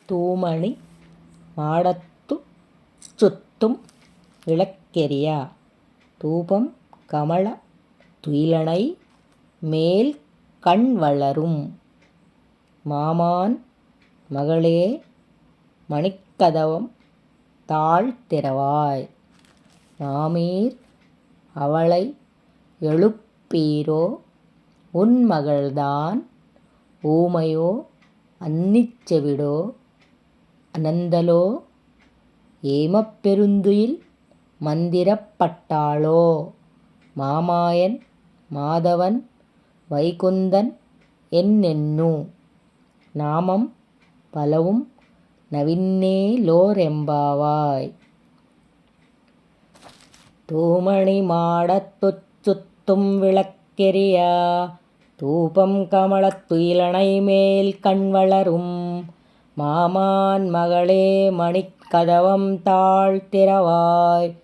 തൂമണി മാടത്തു ചുത്തും വിളക്കെരിയ தூபம் கமல துயிலணை மேல் கண் வளரும். மாமான் மகளே மணிக்கதவம் தாழ் திறவாய். மாமீர் அவளை எழுப்பீரோ உன் மகள்தான் ஊமையோ அன்னிச்செவிடோ அனந்தலோ ஏமப்பெருந்துயில் மந்திரப்பட்டாளோ. மாமாயன் மாதவன் வைகுந்தன் என்னென்னு நாமம் பலவும் நவின்னேலோரெம்பாவாய். தூமணி மாடத்துச் சுத்தும் விளக்கெரிய தூபம் கமலத் துயிலணை மேல் கண் வளரும். மாமான் மகளே மணிக்கதவம் தாழ் திறவாய்.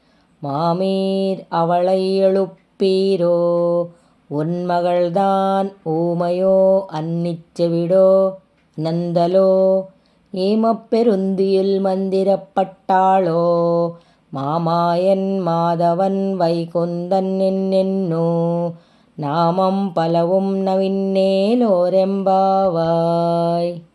மாமீர் அவளை எழுப்பீரோ உன் மகள்தான் ஊமையோ அன்னிச்செவிடோ அனந்தலோ ஏமப்பெருந்தியில் மந்திரப்பட்டாளோ. மாமாயன் மாதவன் வைகுந்தன் என்னென்னு நாமம் பலவும் நவின்னேலோரெம்பாவாய்.